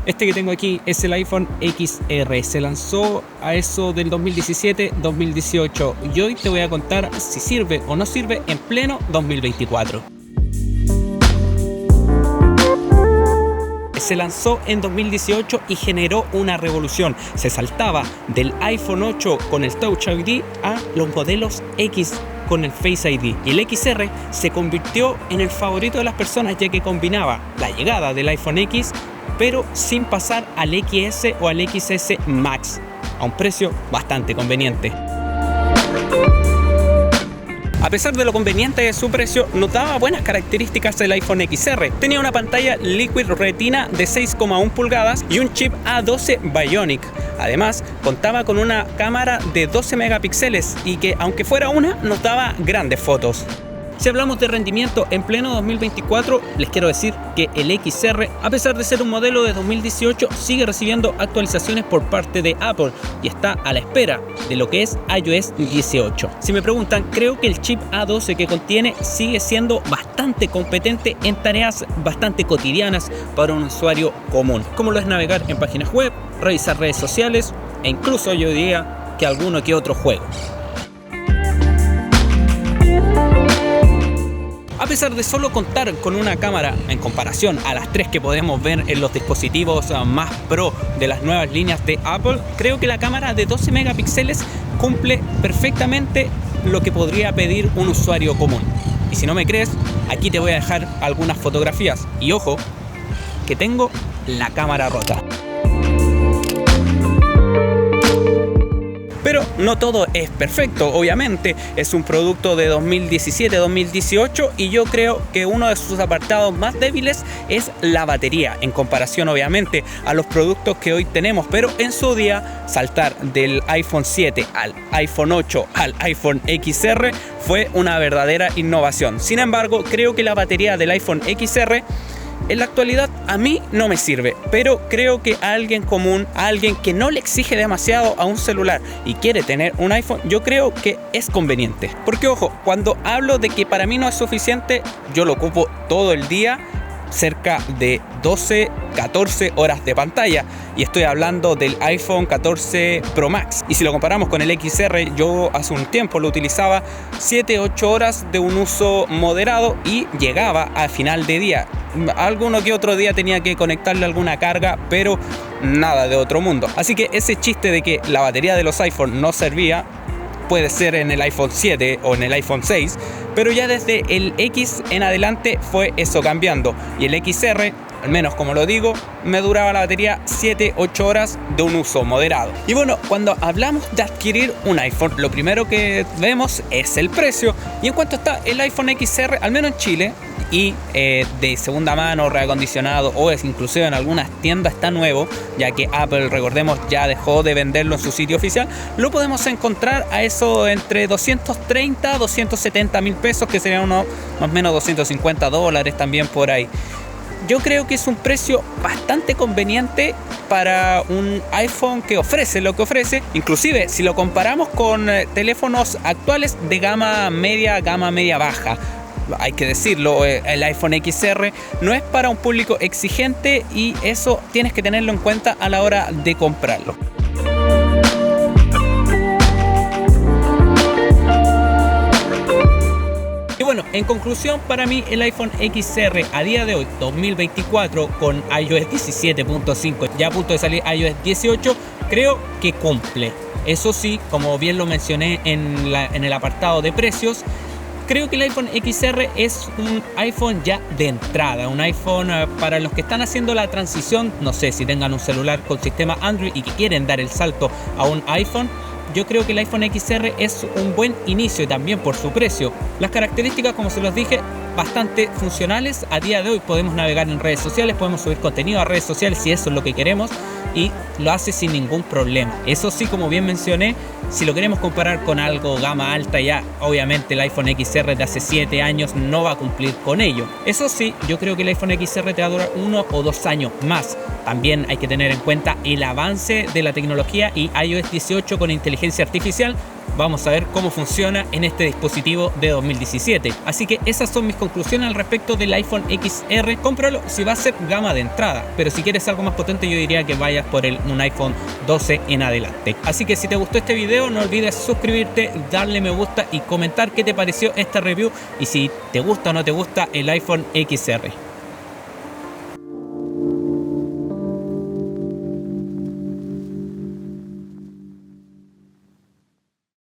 Este que tengo aquí es el iPhone XR, se lanzó a eso del 2017-2018 y hoy te voy a contar si sirve o no sirve en pleno 2024. Se lanzó en 2018 y generó una revolución. Se saltaba del iPhone 8 con el Touch ID a los modelos X con el Face ID. Y el XR se convirtió en el favorito de las personas, ya que combinaba la llegada del iPhone X, pero sin pasar al XS o al XS Max, a un precio bastante conveniente. A pesar de lo conveniente de su precio, notaba buenas características del iPhone XR. Tenía una pantalla Liquid Retina de 6,1 pulgadas y un chip A12 Bionic. Además, contaba con una cámara de 12 megapíxeles y que, aunque fuera una, nos daba grandes fotos. Si hablamos de rendimiento en pleno 2024, les quiero decir que el XR, a pesar de ser un modelo de 2018, sigue recibiendo actualizaciones por parte de Apple y está a la espera de lo que es iOS 18. Si me preguntan, creo que el chip A12 que contiene sigue siendo bastante competente en tareas bastante cotidianas para un usuario común, como lo es navegar en páginas web, revisar redes sociales e incluso yo diría que alguno que otro juego. A pesar de solo contar con una cámara en comparación a las tres que podemos ver en los dispositivos más pro de las nuevas líneas de Apple, creo que la cámara de 12 megapíxeles cumple perfectamente lo que podría pedir un usuario común. Y si no me crees, aquí te voy a dejar algunas fotografías. Y ojo, que tengo la cámara rota. Pero no todo es perfecto, obviamente. Es un producto de 2017-2018 y yo creo que uno de sus apartados más débiles es la batería, en comparación obviamente a los productos que hoy tenemos. Pero en su día, saltar del iPhone 7 al iPhone 8 al iPhone XR fue una verdadera innovación. Sin embargo, creo que la batería del iPhone XR en la actualidad a mí no me sirve, pero creo que a alguien común, a alguien que no le exige demasiado a un celular y quiere tener un iPhone, yo creo que es conveniente. Porque ojo, cuando hablo de que para mí no es suficiente, yo lo ocupo todo el día, cerca de 12, 14 horas de pantalla, y estoy hablando del iPhone 14 Pro Max. Y si lo comparamos con el XR, yo hace un tiempo lo utilizaba 7, 8 horas de un uso moderado y llegaba a final de día. Alguno que otro día tenía que conectarle alguna carga, pero nada de otro mundo. Así que ese chiste de que la batería de los iPhone no servía puede ser en el iPhone 7 o en el iPhone 6, pero ya desde el X en adelante fue eso cambiando, y el XR, al menos como lo digo, me duraba la batería 7-8 horas de un uso moderado. Y bueno, cuando hablamos de adquirir un iPhone, lo primero que vemos es el precio. Y en cuanto está el iPhone XR, al menos en Chile, y de segunda mano, reacondicionado o es inclusive en algunas tiendas está nuevo, ya que Apple, recordemos, ya dejó de venderlo en su sitio oficial, lo podemos encontrar a eso entre 230 a 270 mil pesos, que serían unos más o menos $250 también por ahí. Yo creo que es un precio bastante conveniente para un iPhone que ofrece lo que ofrece. Inclusive si lo comparamos con teléfonos actuales de gama media baja, hay que decirlo, el iPhone XR no es para un público exigente y eso tienes que tenerlo en cuenta a la hora de comprarlo. Y bueno, en conclusión, para mí el iPhone XR a día de hoy, 2024, con iOS 17.5, ya a punto de salir iOS 18, creo que cumple. Eso sí, como bien lo mencioné en el apartado de precios, creo que el iPhone XR es un iPhone ya de entrada, un iPhone para los que están haciendo la transición, no sé, si tengan un celular con sistema Android y que quieren dar el salto a un iPhone. Yo creo que el iPhone XR es un buen inicio también por su precio. Las características, como se los dije, bastante funcionales. A día de hoy podemos navegar en redes sociales, podemos subir contenido a redes sociales si eso es lo que queremos, y lo hace sin ningún problema. Eso sí, como bien mencioné, si lo queremos comparar con algo gama alta, ya obviamente el iPhone XR de hace 7 años no va a cumplir con ello. Eso sí, yo creo que el iPhone XR te va a durar 1 o 2 años más. También hay que tener en cuenta el avance de la tecnología y iOS 18 con inteligencia artificial vamos a ver cómo funciona en este dispositivo de 2017. Así que esas son mis conclusiones al respecto del iPhone XR. Cómpralo si va a ser gama de entrada, pero si quieres algo más potente yo diría que vayas por un iPhone 12 en adelante. Así que si te gustó este video no olvides suscribirte, darle me gusta y comentar qué te pareció esta review y si te gusta o no te gusta el iPhone XR.